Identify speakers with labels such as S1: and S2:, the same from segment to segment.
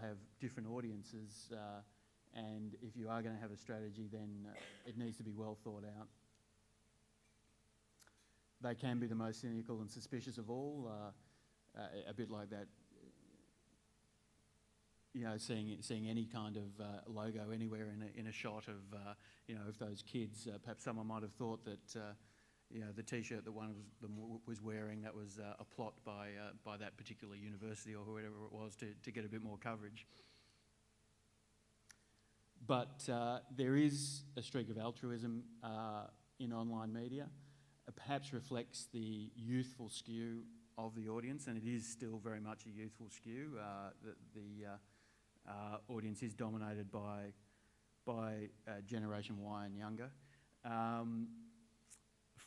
S1: have different audiences, and if you are going to have a strategy, then it needs to be well thought out. They can be the most cynical and suspicious of all, a bit like that, seeing any kind of logo anywhere in a shot of, of those kids. Perhaps someone might have thought that, the T-shirt that one of them was wearing, that was a plot by that particular university or whoever it was to get a bit more coverage. But there is a streak of altruism in online media. It perhaps reflects the youthful skew of the audience, and it is still very much a youthful skew. The audience is dominated by Generation Y and younger.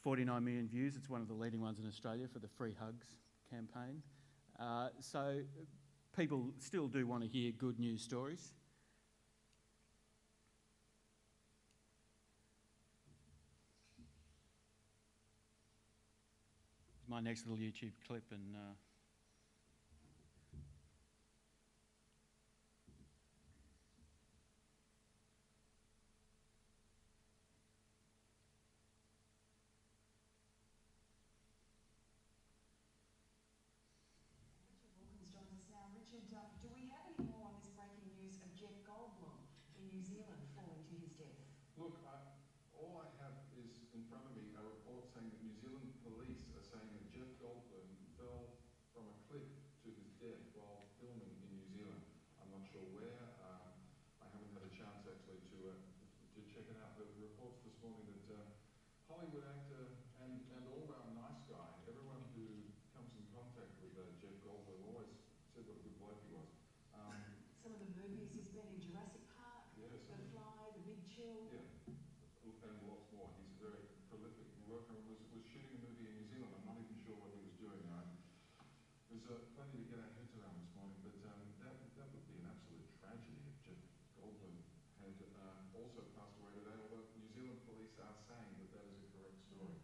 S1: 49 million views. It's one of the leading ones in Australia for the Free Hugs campaign. So people still do want to hear good news stories. My next little YouTube clip, and
S2: Richard, do we have any more on this breaking news of Jeff Goldblum in New Zealand falling to his death?
S3: Look, all I have is in front of me a report saying that New Zealand police are saying that Jeff Goldblum fell from a cliff to his death while filming in New Zealand. I'm not sure where. I haven't had a chance actually to check it out. There were reports this morning that Hollywood actor and all-round nice guy, everyone who comes in contact with Jeff Goldblum always said what a good bloke he was.
S2: Some of the movies he's been in, Jurassic Park,
S3: yes,
S2: The Fly, The Big Chill.
S3: Yeah, and lots more. He's a very prolific worker and was shooting a movie in New Zealand. I'm not even sure what he was doing. There's plenty to get our heads around this morning, but that would be an absolute tragedy if Jeff Goldblum had also passed away today, although New Zealand police are saying that is a correct story.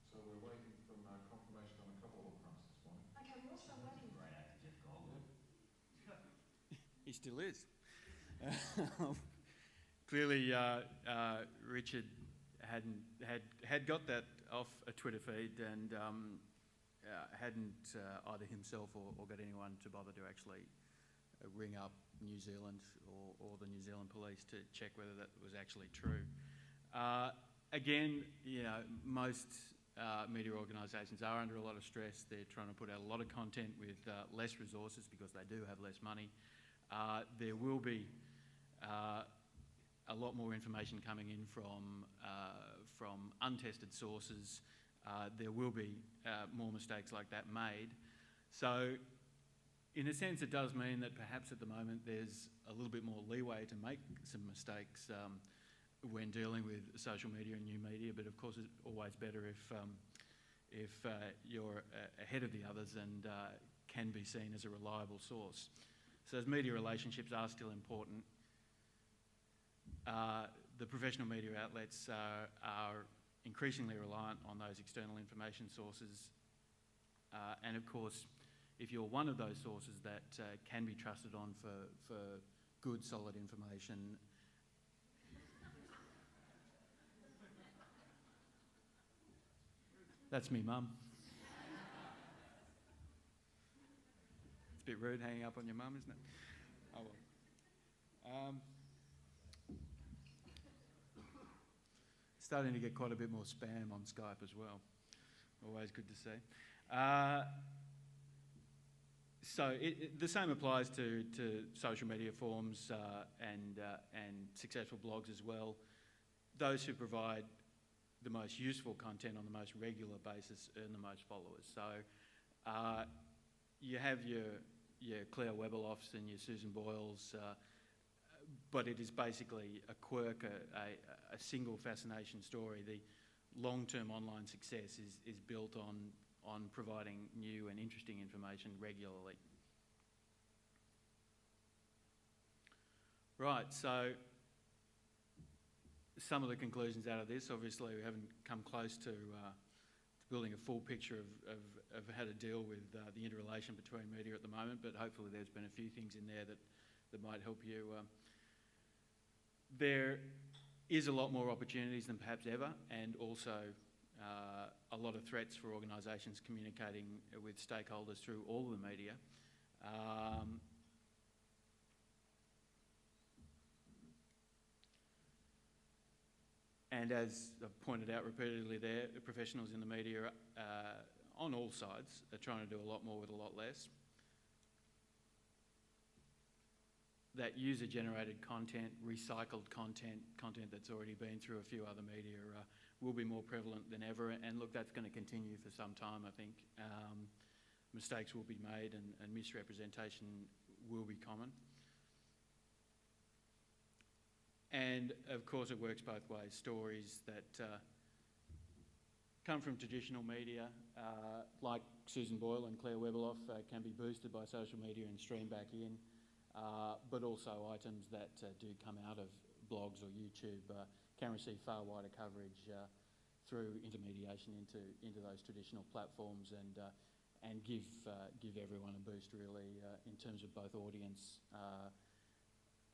S3: So we're waiting from confirmation on a couple of fronts this morning.
S2: Okay, we're also waiting.
S4: Great actor, Jeff Goldblum.
S1: he still is. Clearly, Richard had got that off a Twitter feed and hadn't either himself or got anyone to bother to actually ring up New Zealand or the New Zealand police to check whether that was actually true. Again, most media organisations are under a lot of stress. They're trying to put out a lot of content with less resources because they do have less money. There will be a lot more information coming in from untested sources. There will be more mistakes like that made. So in a sense, it does mean that perhaps at the moment there's a little bit more leeway to make some mistakes when dealing with social media and new media, but of course it's always better if you're ahead of the others and can be seen as a reliable source. So those media relationships are still important. The professional media outlets are increasingly reliant on those external information sources. And of course, if you're one of those sources that can be trusted on for good, solid information, that's me, Mum. It's a bit rude hanging up on your mum, isn't it? Oh well. Starting to get quite a bit more spam on Skype as well. Always good to see. So the same applies to social media forums and successful blogs as well. Those who provide the most useful content on the most regular basis earn the most followers. So you have your Claire Webberloffs and your Susan Boyles, but it is basically a quirk, a single fascination story. The long-term online success is built on providing new and interesting information regularly. Right, so some of the conclusions out of this, obviously we haven't come close to building a full picture of how to deal with the interrelation between media at the moment, but hopefully there's been a few things in there that that might help you. There is a lot more opportunities than perhaps ever, and also a lot of threats for organisations communicating with stakeholders through all of the media. And as I've pointed out repeatedly there, the professionals in the media on all sides are trying to do a lot more with a lot less. That user-generated content, recycled content that's already been through a few other media will be more prevalent than ever. And look, that's going to continue for some time, I think. Mistakes will be made and misrepresentation will be common. And of course it works both ways. Stories that come from traditional media, like Susan Boyle and Claire Webeloff, can be boosted by social media and streamed back in. But also items that do come out of blogs or YouTube can receive far wider coverage through intermediation into those traditional platforms and give everyone a boost really in terms of both audience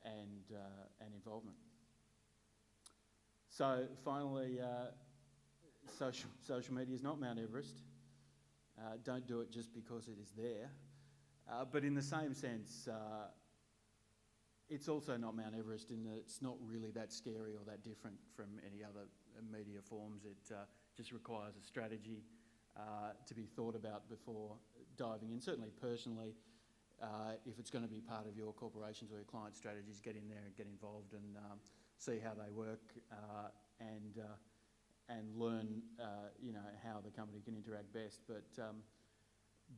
S1: and involvement. So finally, social media is not Mount Everest. Don't do it just because it is there. But in the same sense, it's also not Mount Everest in that it's not really that scary or that different from any other media forms. It just requires a strategy to be thought about before diving in. Certainly personally, if it's going to be part of your corporation's or your client strategies, get in there and get involved and see how they work and learn how the company can interact best.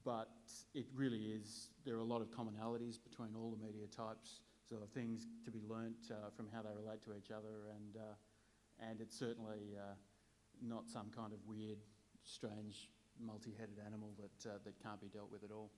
S1: But it really is, there are a lot of commonalities between all the media types, so things to be learnt from how they relate to each other, and it's certainly not some kind of weird, strange, multi-headed animal that can't be dealt with at all.